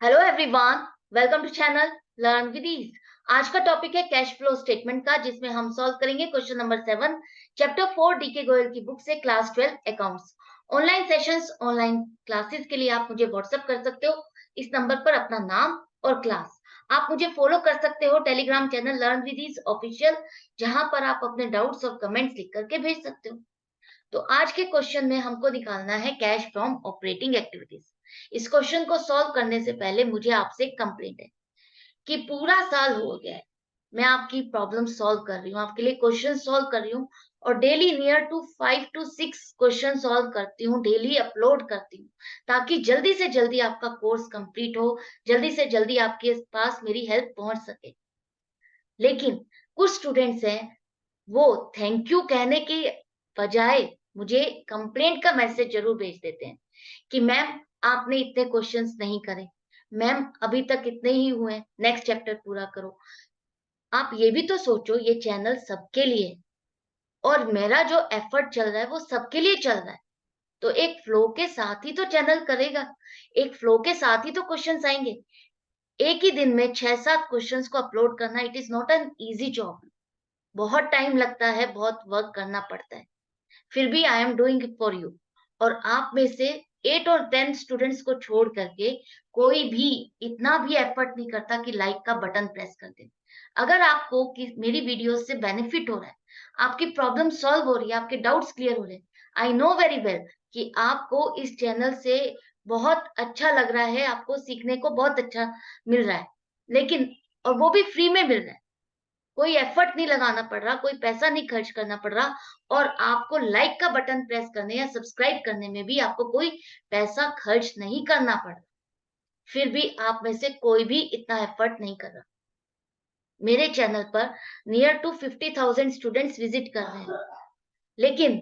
Hello everyone, welcome to channel learn with ease. आज का topic है कैश फ्लो स्टेटमेंट का, जिसमें हम सॉल्व करेंगे question number 7, chapter 4 DK Goyal की बुक से, class 12 accounts. Online sessions, online classes के लिए आप मुझे व्हाट्सएप कर सकते हो इस नंबर पर अपना नाम और क्लास। आप मुझे फॉलो कर सकते हो Telegram channel learn with ease official, जहां पर आप अपने डाउट्स और कमेंट्स लिख करके भेज सकते हो। तो आज के क्वेश्चन में हमको निकालना है कैश फ्रॉम ऑपरेटिंग एक्टिविटीज। इस क्वेश्चन को सॉल्व करने से पहले मुझे आपसे एक कंप्लेंट है कि पूरा साल हो गया है, मैं आपकी प्रॉब्लम सॉल्व कर रही हूँ, आपके लिए क्वेश्चन सॉल्व कर रही हूँ, और daily near to 5 to 6 question solve करती हूँ, डेली अपलोड करती हूँ, ताकि जल्दी से जल्दी आपका कोर्स कंप्लीट हो, जल्दी से जल्दी आपके पास मेरी हेल्प पहुंच सके। लेकिन कुछ स्टूडेंट्स हैं, वो थैंक यू कहने के बजाय मुझे कंप्लेंट का मैसेज जरूर भेज देते हैं कि मैम आपने इतने क्वेश्चंस नहीं करे, मैम अभी तक इतने ही हुए, नेक्स्ट चैप्टर पूरा करो। आप ये भी तो सोचो, ये चैनल सबके लिए है और मेरा जो एफर्ट चल रहा है वो सबके लिए चल रहा है। तो एक फ्लो के साथ ही तो चैनल करेगा, एक फ्लो के साथ ही तो क्वेश्चंस आएंगे। एक ही दिन में 6-7 क्वेश्चंस को अपलोड करना, it is not an easy job. बहुत टाइम लगता है, बहुत वर्क करना पड़ता है, फिर भी I am doing it for you. और आप में से 8 और 10 स्टूडेंट्स को छोड़ करके कोई भी इतना भी एफर्ट नहीं करता कि लाइक का बटन प्रेस कर दे। अगर आपको कि मेरी वीडियो से बेनिफिट हो रहा है, आपकी प्रॉब्लम सॉल्व हो रही है, आपके डाउट्स क्लियर हो रहे हैं, आई नो वेरी वेल कि आपको इस चैनल से बहुत अच्छा लग रहा है, आपको सीखने को बहुत अच्छा मिल रहा है। लेकिन और वो भी फ्री में मिल रहा है, कोई एफर्ट नहीं लगाना पड़ रहा, कोई पैसा नहीं खर्च करना पड़ रहा, और आपको लाइक का बटन प्रेस करने या सब्सक्राइब करने में भी आपको कोई पैसा खर्च नहीं करना पड़ रहा। फिर भी आप में से कोई भी इतना एफर्ट नहीं कर रहा। मेरे चैनल पर नियर टू 50,000 स्टूडेंट्स विजिट कर रहे हैं, लेकिन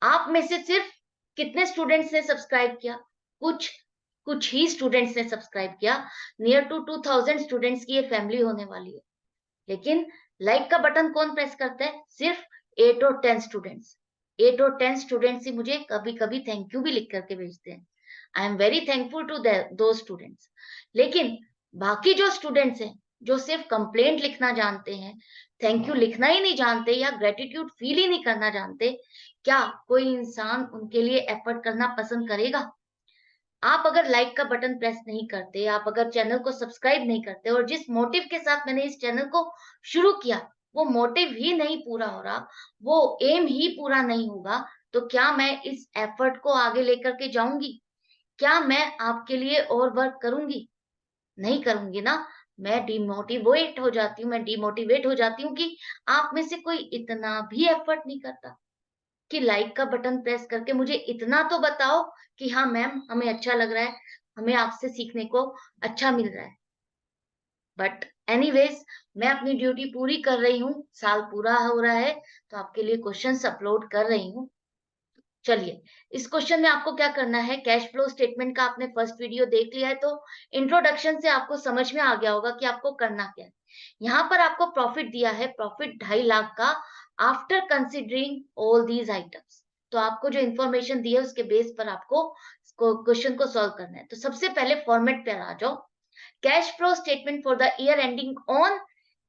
आप में से सिर्फ कितने स्टूडेंट्स ने सब्सक्राइब किया? कुछ कुछ ही स्टूडेंट्स ने सब्सक्राइब किया। नियर टू 2000 स्टूडेंट्स की ये फैमिली होने वाली है, लेकिन लाइक का बटन कौन प्रेस करता है? सिर्फ 8 और 10 स्टूडेंट्स। 8 और 10 स्टूडेंट्स ही मुझे कभी कभी थैंक यू भी लिख करके भेजते हैं। I am very thankful to दो स्टूडेंट्स। लेकिन बाकी जो स्टूडेंट्स हैं, जो सिर्फ कंप्लेंट लिखना जानते हैं, थैंक यू लिखना ही नहीं जानते या ग्रेटिट्यूड फील ही नहीं करना जानते, क्या कोई इंसान उनके लिए एफर्ट करना पसंद करेगा? आप अगर लाइक का बटन प्रेस नहीं करते, आप अगर चैनल को सब्सक्राइब नहीं करते, और जिस मोटिव के साथ मैंने इस चैनल को शुरू किया, वो मोटिव ही नहीं पूरा हो रहा, वो एम ही पूरा नहीं होगा, तो क्या मैं इस एफर्ट को आगे लेकर के जाऊंगी? क्या मैं आपके लिए और वर्क करूंगी? नहीं करूंगी ना। मैं डिमोटिवेट हो जाती हूँ, मैं डिमोटिवेट हो जाती हूँ कि आप में से कोई इतना भी एफर्ट नहीं करता कि लाइक का बटन प्रेस करके मुझे इतना तो बताओ कि हाँ मैम, हमें अच्छा लग रहा है, हमें आपसे सीखने को अच्छा मिल रहा है। बट एनीवेज, मैं अपनी ड्यूटी पूरी कर रही हूँ, साल पूरा हो रहा है, तो आपके लिए क्वेश्चंस अपलोड कर रही हूँ। चलिए, इस क्वेश्चन में आपको क्या करना है, कैश फ्लो स्टेटमेंट का आपने फर्स्ट वीडियो देख लिया है, तो इंट्रोडक्शन से आपको समझ में आ गया होगा कि आपको करना क्या है। यहाँ पर आपको प्रॉफिट दिया है, प्रॉफिट 2.5 लाख का, after considering all these items. तो आपको जो इंफॉर्मेशन दी है उसके बेस पर आपको क्वेश्चन को सॉल्व करना है। तो सबसे पहले फॉर्मेट पे आ जाओ। Cash flow statement for the year ending on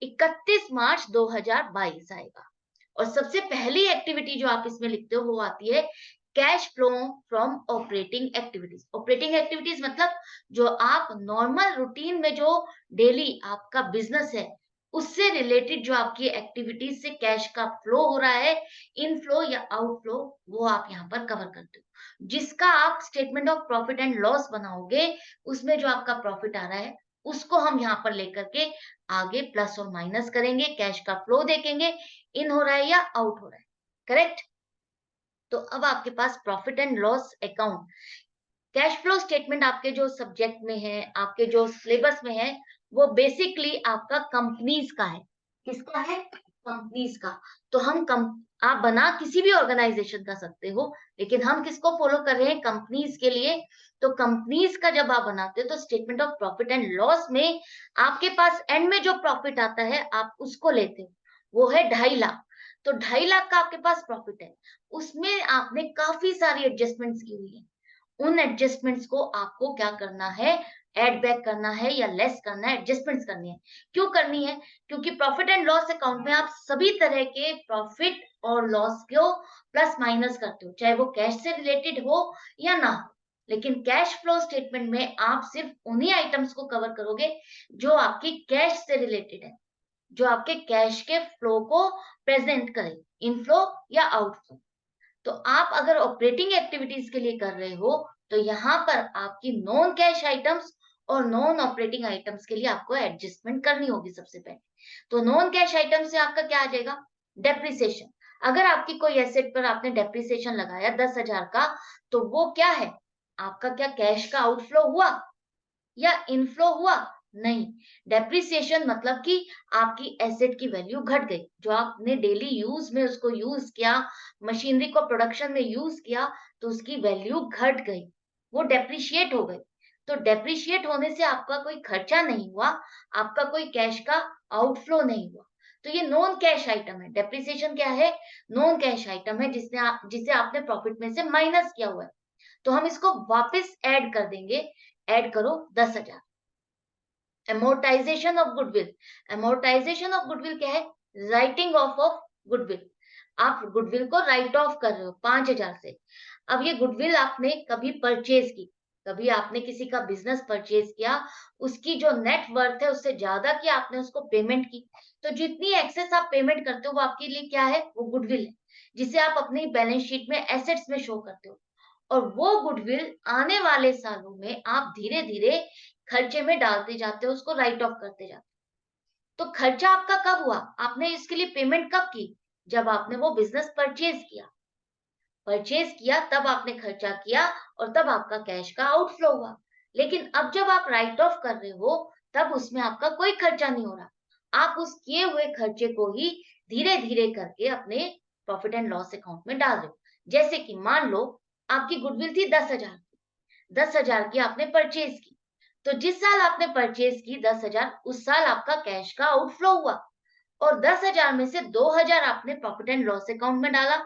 31 मार्च 2022 आएगा। और सबसे पहली एक्टिविटी जो आप इसमें लिखते हो वो आती है cash flow from operating activities. Operating activities मतलब जो आप नॉर्मल रूटीन में जो डेली आपका बिजनेस है, उससे रिलेटेड जो आपकी एक्टिविटीज से कैश का फ्लो हो रहा है, इनफ्लो या आउटफ्लो, वो आप यहाँ पर कवर करते हो। जिसका आप statement of profit and loss बनाओगे, उसमें जो आपका प्रॉफिट आ रहा है उसको हम यहाँ पर लेकर के आगे प्लस और माइनस करेंगे, कैश का फ्लो देखेंगे, इन हो रहा है या आउट हो रहा है। करेक्ट? तो अब आपके पास profit and loss account, cash flow statement आपके जो सब्जेक्ट में है, आपके जो सिलेबस में है, वो बेसिकली आपका कंपनीज का है। किसका है? कंपनीज का। तो हम कम आप बना किसी भी ऑर्गेनाइजेशन का सकते हो, लेकिन हम किसको फॉलो कर रहे हैं? कंपनीज के लिए। तो कंपनीज का जब आप बनाते हो तो statement of profit and loss में आपके पास एंड में जो प्रॉफिट आता है आप उसको लेते हो, वो है 2.5 लाख। तो 2.5 लाख का आपके पास प्रॉफिट है, उसमें आपने काफी सारी एडजस्टमेंट्स की हुई है, उन एडजस्टमेंट्स को आपको क्या करना है, ऐड बैक करना है या लेस करना है, एडजस्टमेंट्स करनी है। क्यों करनी है? क्योंकि प्रॉफिट एंड लॉस अकाउंट में आप सभी तरह के प्रॉफिट और लॉस को प्लस माइनस करते हो, चाहे वो कैश से रिलेटेड हो या ना हो। लेकिन कैश फ्लो स्टेटमेंट में आप सिर्फ उन्हीं आइटम्स को कवर करोगे जो आपकी कैश से रिलेटेड है, जो आपके कैश के फ्लो को प्रेजेंट करे, इनफ्लो या आउटफ्लो। तो आप अगर ऑपरेटिंग एक्टिविटीज के लिए कर रहे हो, तो यहाँ पर आपकी नॉन कैश आइटम्स और नॉन ऑपरेटिंग आइटम्स के लिए आपको एडजस्टमेंट करनी होगी सबसे पहले। तो नॉन कैश आइटम से आपका क्या आ जाएगा? डेप्रिसिएशन। अगर आपकी कोई एसेट पर आपने डेप्रिसिएशन लगाया 10,000 का, तो वो क्या है? आपका क्या कैश का आउटफ्लो हुआ या इनफ्लो हुआ? नहीं। डेप्रिसिएशन मतलब कि आपकी एसेट की वैल्यू घट गई, जो आपने डेली यूज में उसको यूज किया, मशीनरी को प्रोडक्शन में यूज किया, तो उसकी वैल्यू घट गई, वो डेप्रिशिएट हो गई। तो डेप्रिशिएट होने से आपका कोई खर्चा नहीं हुआ, आपका कोई कैश का आउटफ्लो नहीं हुआ। तो ये नॉन कैश आइटम है। डेप्रिसिएशन क्या है? नॉन कैश आइटम है जिसे आपने प्रॉफिट में से माइनस किया हुआ है। तो हम इसको वापस ऐड कर देंगे। ऐड करो 10,000। amortization of goodwill. amortization of goodwill क्या है? Writing of goodwill. आप गुडविल को राइट ऑफ कर रहे हो 5,000 से। अब ये गुडविल आपने कभी परचेज की, कभी आपने किसी का बिजनेस परचेज किया, उसकी जो नेट वर्थ है उससे ज्यादा की आपने उसको पेमेंट की, तो जितनी एक्सेस आप पेमेंट करते हो वो आपके लिए क्या है? वो गुडविल है, जिसे आप अपनी बैलेंस शीट में एसेट्स में शो करते हो। और वो गुडविल आने वाले सालों में आप धीरे धीरे खर्चे में डालते जाते हो, उसको राइट ऑफ करते जाते हो। तो खर्चा आपका कब हुआ? आपने इसके लिए पेमेंट कब की? जब आपने वो बिजनेस परचेज किया तब आपने खर्चा किया और तब आपका कैश का आउटफ्लो हुआ। लेकिन अब जब आप राइट ऑफ कर रहे हो, तब उसमें आपका कोई खर्चा नहीं हो रहा। आप उस किए हुए खर्चे को ही धीरे धीरे करके अपने प्रॉफिट एंड लॉस अकाउंट में डाल रहे हो। जैसे कि मान लो आपकी गुडविल थी 10,000, 10,000 की आपने परचेज की। तो जिस साल आपने परचेज की 10,000, उस साल आपका कैश का आउटफ्लो हुआ और 10,000 में से 2,000 आपने प्रॉफिट एंड लॉस अकाउंट में डाला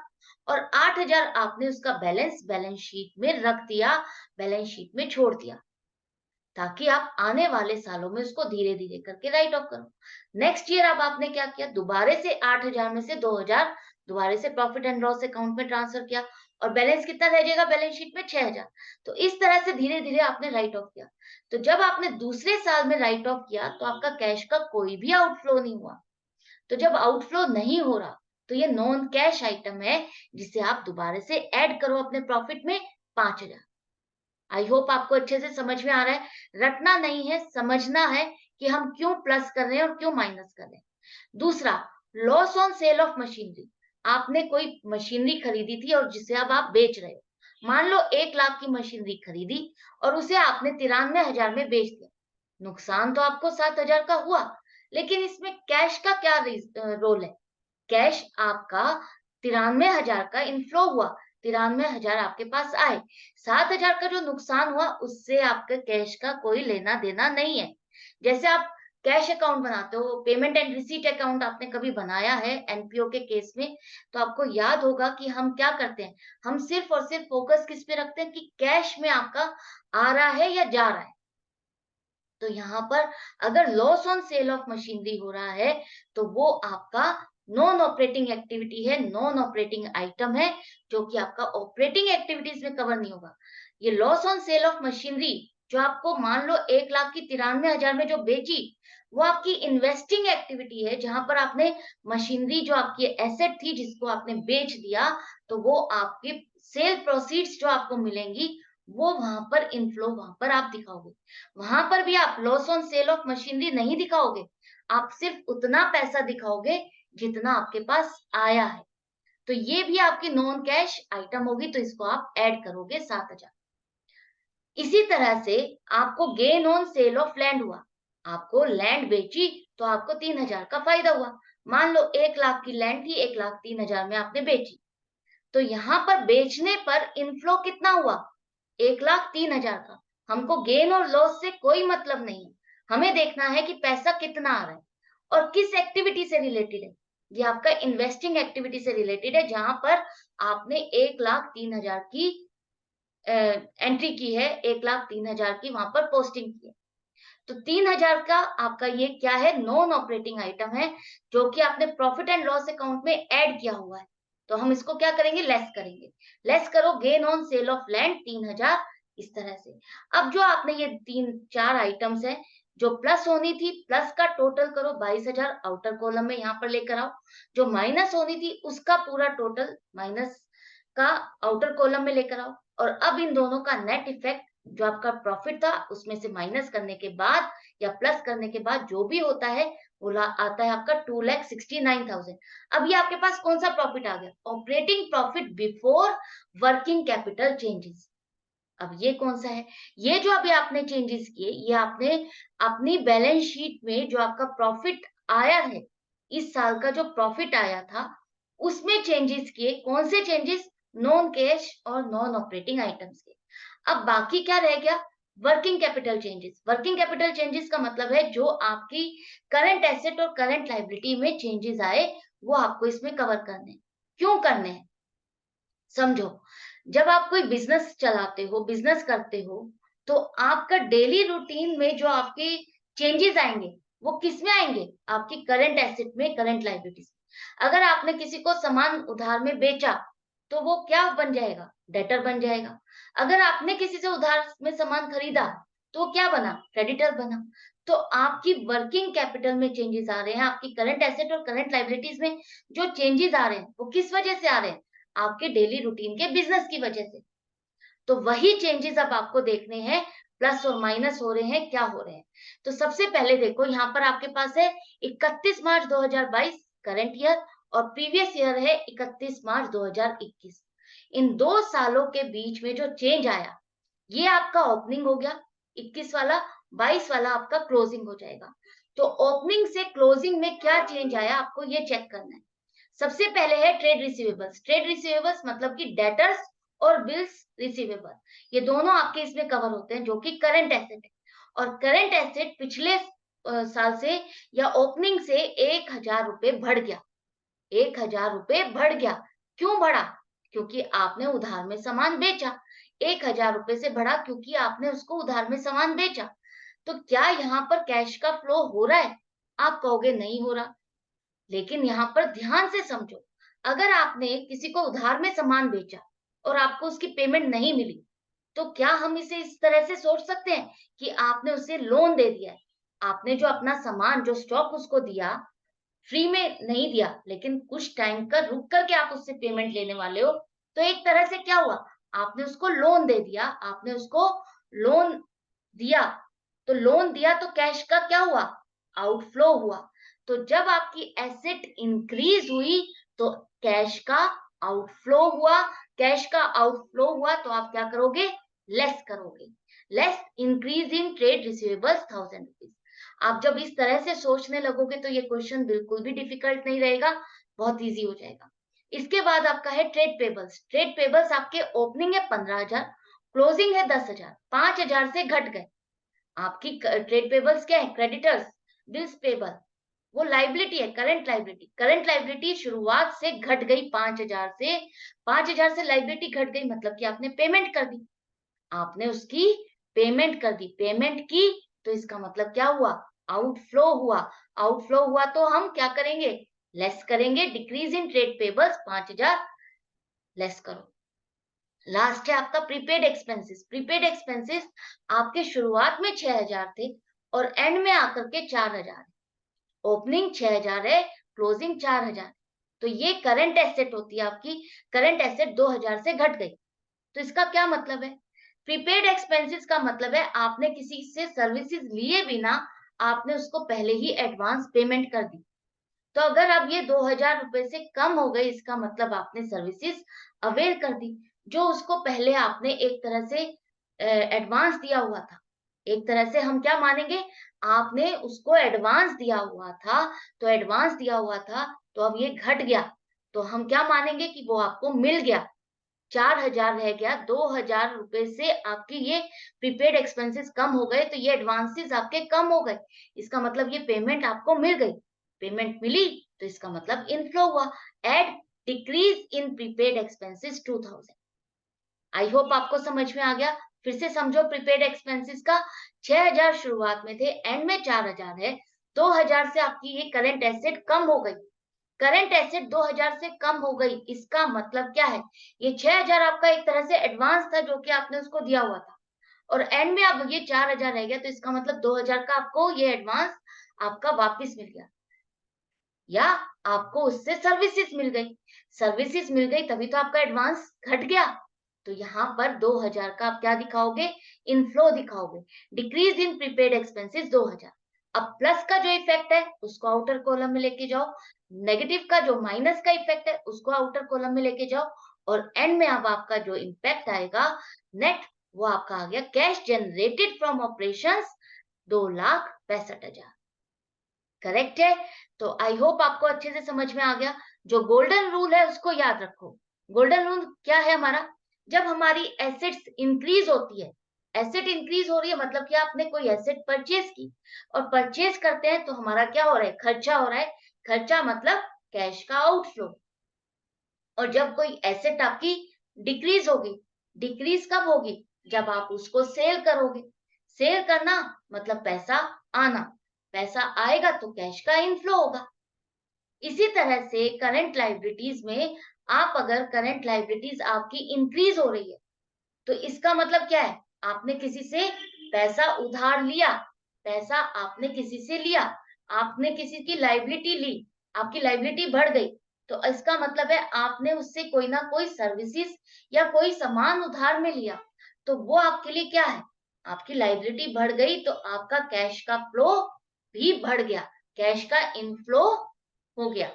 और 8,000 आपने उसका बैलेंस शीट में रख दिया, बैलेंस शीट में छोड़ दिया, ताकि आप आने वाले सालों में उसको धीरे धीरे करके राइट ऑफ करो। नेक्स्ट ईयर अब आपने क्या किया? दोबारा से 8,000 में से 2,000 दोबारा से प्रॉफिट एंड लॉस अकाउंट में ट्रांसफर किया और बैलेंस कितना रह जाएगा बैलेंस शीट में? 6,000। तो इस तरह से धीरे धीरे आपने राइट ऑफ किया। तो जब आपने दूसरे साल में राइट ऑफ किया तो आपका कैश का कोई भी आउटफ्लो नहीं हुआ। तो जब आउटफ्लो नहीं हो रहा, तो ये नॉन कैश आइटम है, जिसे आप दोबारा से ऐड करो अपने प्रॉफिट में 5,000। आई होप आपको अच्छे से समझ में आ रहा है। रटना नहीं है, समझना है कि हम क्यों प्लस कर रहे हैं और क्यों माइनस कर रहे हैं। दूसरा, loss on sale of machinery. आपने कोई मशीनरी खरीदी थी और जिसे अब आप बेच रहे हो। मान लो 1,00,000 की मशीनरी खरीदी और उसे आपने 93,000 में बेच दिया। नुकसान तो आपको 7,000 का हुआ, लेकिन इसमें कैश का क्या रोल है? कैश आपका 93,000 का इनफ्लो हुआ, 93,000 आपके पास आए। 7,000 का जो नुकसान हुआ उससे आपके कैश का कोई लेना देना नहीं है। जैसे आप कैश अकाउंट बनाते हो, पेमेंट एंड रिसीट अकाउंट आपने कभी बनाया है एनपीओ के केस में, तो आपको याद होगा कि हम क्या करते हैं? हम सिर्फ और सिर्फ फोकस किस पे रखते हैं कि कैश में आपका आ रहा है या जा रहा है। तो यहाँ पर अगर loss on sale of machinery हो रहा है, तो वो आपका नॉन ऑपरेटिंग एक्टिविटी है, नॉन ऑपरेटिंग आइटम है, जो कि आपका ऑपरेटिंग एक्टिविटीज में कवर नहीं होगा। ये loss on sale of machinery जो आपको मान लो 1,00,000 की 93,000 में जो बेची, वो आपकी इन्वेस्टिंग एक्टिविटी है, जहां पर आपने मशीनरी जो आपकी एसेट थी जिसको आपने बेच दिया, तो वो आपकी सेल प्रोसीड्स जो आपको मिलेंगी, वो वहां पर इनफ्लो वहां पर आप दिखाओगे। वहां पर भी आप loss on sale of machinery नहीं दिखाओगे, आप सिर्फ उतना पैसा दिखाओगे जितना आपके पास आया है। तो ये भी आपकी नॉन कैश आइटम होगी, तो इसको आप ऐड करोगे 7,000। इसी तरह से आपको gain on sale of land हुआ, आपको लैंड बेची तो आपको 3,000 का फायदा हुआ। मान लो 1,00,000 की लैंड थी, 1,03,000 में आपने बेची, तो यहाँ पर बेचने पर इनफ्लो कितना हुआ? 1,03,000 का। हमको गेन और लॉस से कोई मतलब नहीं है, हमें देखना है कि पैसा कितना आ रहा है और किस एक्टिविटी से रिलेटेड है। ये आपका इन्वेस्टिंग एक्टिविटी से रिलेटेड है, जहां पर आपने 1,03,000 की एंट्री की है 1,03,000 की, वहां पर पोस्टिंग की है। तो 3,000 का आपका ये क्या है, नॉन ऑपरेटिंग आइटम है, जो कि आपने प्रॉफिट एंड लॉस अकाउंट में ऐड किया हुआ है। तो हम इसको क्या करेंगे, लेस करेंगे। लेस करो gain on sale of land 3,000, इस तरह से। अब जो आपने ये 3-4 आइटम्स हैं, जो प्लस होनी थी, प्लस का टोटल करो 22,000, आउटर कॉलम में यहाँ पर लेकर आओ। जो माइनस होनी थी उसका पूरा टोटल माइनस का आउटर कॉलम में लेकर आओ। और अब इन दोनों का नेट इफेक्ट, जो आपका प्रॉफिट था उसमें से माइनस करने के बाद या प्लस करने के बाद जो भी होता है, वो आता है आपका 2,69,000। अब ये आपके पास कौन सा प्रॉफिट आ गया, operating profit before working capital changes. अब ये कौन सा है, ये जो अभी आपने चेंजेस किए, ये आपने अपनी बैलेंस शीट में जो आपका प्रॉफिट आया है, इस साल का जो प्रॉफिट आया था, उसमें चेंजेस किए। कौन से चेंजेस, नॉन कैश और नॉन ऑपरेटिंग आइटम्स के। अब बाकी क्या रह गया, working capital changes. Working capital changes का मतलब है जो आपकी करंट एसेट और करंट लायबिलिटी में चेंजेस आए, वो आपको इसमें कवर करने हैं। क्यों करने हैं, समझो। जब आप कोई बिजनेस चलाते हो, बिजनेस करते हो, तो आपका डेली रूटीन में जो आपके चेंजेस आएंगे, वो किस में आएंगे, आपकी करंट एसेट में, करंट लायबिलिटीज में। अगर आपने किसी को सामान उधार में बेचा, तो वो क्या बन जाएगा, डेटर बन जाएगा। अगर आपने किसी से उधार में सामान खरीदा, तो वो क्या बना, क्रेडिटर बना। तो आपकी वर्किंग कैपिटल में चेंजेस आ रहे हैं, आपकी करंट एसेट और करंट लायबिलिटीज में जो चेंजेस आ रहे हैं, वो किस वजह से आ रहे हैं, आपके डेली रूटीन के बिजनेस की वजह से। तो वही चेंजेस अब आपको देखने हैं, प्लस और माइनस हो रहे हैं, क्या हो रहे हैं। तो सबसे पहले देखो, यहाँ पर आपके पास है 31 मार्च 2022 करंट ईयर, और प्रीवियस ईयर है 31 मार्च 2021। इन 2 सालों के बीच में जो चेंज आया, ये आपका ओपनिंग हो गया 21 वाला, 22 वाला आपका क्लोजिंग हो जाएगा। तो ओपनिंग से क्लोजिंग में क्या चेंज आया, आपको ये चेक करना है। सबसे पहले है ट्रेड रिसीवेबल्स। ट्रेड रिसीवेबल्स मतलब कि डेटर्स और बिल्स रिसीवेबल, ये दोनों आपके इसमें कवर होते हैं, जो कि करंट एसेट है। और करंट एसेट पिछले साल से या ओपनिंग से 1,000 रुपए बढ़ गया। 1,000 रुपए बढ़ गया। क्यों बढ़ा, क्योंकि आपने उधार में सामान बेचा। 1,000 रुपए से बढ़ा क्योंकि आपने उसको उधार में सामान बेचा। तो क्या यहाँ पर कैश का फ्लो हो रहा है, आप कहोगे नहीं हो रहा। लेकिन यहाँ पर ध्यान से समझो, अगर आपने किसी को उधार में सामान बेचा और आपको उसकी पेमेंट नहीं मिली, तो क्या हम इसे इस तरह से सोच सकते हैं कि आपने उसे लोन दे दिया है। आपने जो अपना सामान, जो स्टॉक उसको दिया, फ्री में नहीं दिया, लेकिन कुछ टाइम का रुक करके आप उससे पेमेंट लेने वाले हो। तो एक तरह से क्या हुआ, आपने उसको लोन दे दिया, आपने उसको लोन दिया। तो लोन दिया तो कैश का क्या हुआ, आउटफ्लो हुआ। तो जब आपकी एसेट इंक्रीज हुई, तो कैश का आउटफ्लो हुआ। कैश का आउटफ्लो हुआ तो आप क्या करोगे, लेस करोगे। Less increase in trade receivables 1,000 rupees. आप जब इस तरह से सोचने लगोगे, तो ये क्वेश्चन बिल्कुल भी डिफिकल्ट नहीं रहेगा, बहुत इजी हो जाएगा। इसके बाद आपका है ट्रेड पेबल्स। ट्रेड पेबल्स आपके ओपनिंग है 15,000, क्लोजिंग है 10,000, 5,000 से घट गए। आपकी ट्रेड पेबल्स क्या है, क्रेडिटर्स, बिल्स पेबल, वो लाइबिलिटी है, करंट लाइबिलिटी। करंट लाइबिलिटी शुरुआत से घट गई 5,000 से। 5,000 से लाइबिलिटी घट गई, मतलब कि आपने पेमेंट कर दी। आपने उसकी पेमेंट कर दी, पेमेंट की, तो इसका मतलब क्या हुआ, आउटफ्लो हुआ। आउटफ्लो हुआ तो हम क्या करेंगे, लेस करेंगे। Decrease in trade payables 5,000, less करो। लास्ट है आपका प्रीपेड एक्सपेंसेस। प्रीपेड एक्सपेंसेस आपके शुरुआत में 6,000 थे और एंड में आकर के 4,000। ओपनिंग 6,000 है, क्लोजिंग 4,000। तो ये करंट एसेट होती है आपकी। करंट एसेट 2,000 से घट गई। तो इसका क्या मतलब है, प्रीपेड एक्सपेंसेस का मतलब है आपने किसी से सर्विसेज लिए बिना आपने उसको पहले ही एडवांस पेमेंट कर दी। तो अगर अब ये 2,000 रुपए से कम हो गए, इसका मतलब आपने सर्विसेज अवेल कर दी, जो उसको पहले आपने एक तरह से एडवांस दिया हुआ था। एक तरह से हम क्या मानेंगे, आपने उसको एडवांस दिया हुआ था। तो एडवांस दिया हुआ था, तो अब ये घट गया, तो हम क्या मानेंगे कि वो आपको मिल गया। 4,000 रह गया, 2,000 रुपए से आपकी ये प्रीपेड एक्सपेंसेस कम हो गए, तो ये एडवांसेस आपके कम हो गए। इसका मतलब ये पेमेंट आपको मिल गई। पेमेंट मिली, तो इसका मतलब इनफ्लो हुआ। Add decrease in prepaid expenses 2,000। I hope आपको समझ में आ गया। फिर से समझो, प्रीपेड एक्सपेंसेस का 6,000 शुरुआत में थे, एंड में 4,000 है। 2,000 से आपकी ये करंट एसेट कम हो गई। करंट एसेट 2,000 से कम हो गई, इसका मतलब क्या है? ये 6,000 आपका एक तरह से एडवांस था जो कि आपने उसको दिया हुआ था, और एंड में अब ये 4,000 रह गया, तो इसका मतलब 2,000 का आपको ये एडवांस आपका वापस मिल गया, या आपको उससे सर्विसेज मिल गई। सर्विसेज मिल गई तभी तो आपका एडवांस घट गया। तो यहाँ पर 2,000 का आप क्या दिखाओगे? इनफ्लो दिखाओगे। Decrease in prepaid expenses 2,000। अब प्लस का जो इफेक्ट है उसको आउटर कॉलम में लेके जाओ, नेगेटिव का जो माइनस का इफेक्ट है उसको आउटर कॉलम में लेके जाओ, और एंड में अब आपका जो इम्पैक्ट आएगा नेट, वो आपका आ गया cash generated from operations 2,65,000। Correct है? तो आई होप आपको अच्छे से समझ में आ गया। जो गोल्डन रूल है उसको याद रखो। गोल्डन रूल क्या है हमारा? जब हमारी एसेट्स इंक्रीज होती है, एसेट इंक्रीज हो रही है मतलब कि आपने कोई एसेट परचेज की, और परचेज करते हैं तो हमारा क्या हो रहा है? खर्चा हो रहा है। खर्चा मतलब कैश का आउटफ्लो। और जब कोई एसेट आपकी डिक्रीज होगी, डिक्रीज कब होगी? जब आप उसको सेल करोगे। सेल करना मतलब पैसा आना। पैसा आएगा तो कैश का इनफ्लो होगा। इसी तरह से करंट लायबिलिटीज में, आप अगर करंट लायबिलिटीज आपकी इंक्रीज हो रही है, तो इसका मतलब क्या है? आपने किसी से पैसा उधार लिया, पैसा आपने किसी से लिया, आपने किसी की लायबिलिटी ली, आपकी लायबिलिटी बढ़ गई, तो इसका मतलब है आपने उससे कोई ना कोई सर्विसेज या कोई सामान उधार में लिया, तो वो आपके लिए क्या है? आपकी लायबिलिटी बढ़ गई, तो आपका कैश का फ्लो भी बढ़ गया, कैश का इनफ्लो हो गया।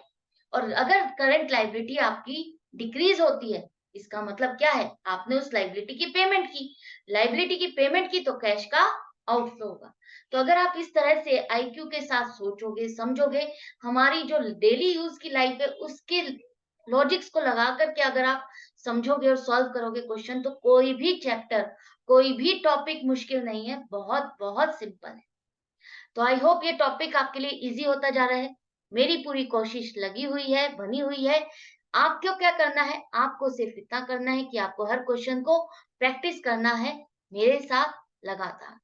और अगर करंट लायबिलिटी आपकी डिक्रीज होती है, इसका मतलब क्या है? आपने उस लायबिलिटी की पेमेंट की, लायबिलिटी की पेमेंट की तो कैश का आउटफ्लो होगा। तो अगर आप इस तरह से आईक्यू के साथ सोचोगे, समझोगे, हमारी जो डेली यूज की लाइफ है उसके लॉजिक्स को लगा करके अगर आप समझोगे और सॉल्व करोगे क्वेश्चन, तो कोई भी चैप्टर, कोई भी टॉपिक मुश्किल नहीं है, बहुत बहुत सिंपल है। तो आई होप ये टॉपिक आपके लिए इजी होता जा रहा है। मेरी पूरी कोशिश लगी हुई है, बनी हुई है। आपको क्या करना है? आपको सिर्फ इतना करना है कि आपको हर क्वेश्चन को प्रैक्टिस करना है मेरे साथ लगातार।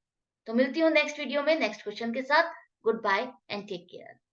तो मिलती हूँ नेक्स्ट वीडियो में नेक्स्ट क्वेश्चन के साथ। Goodbye and take care.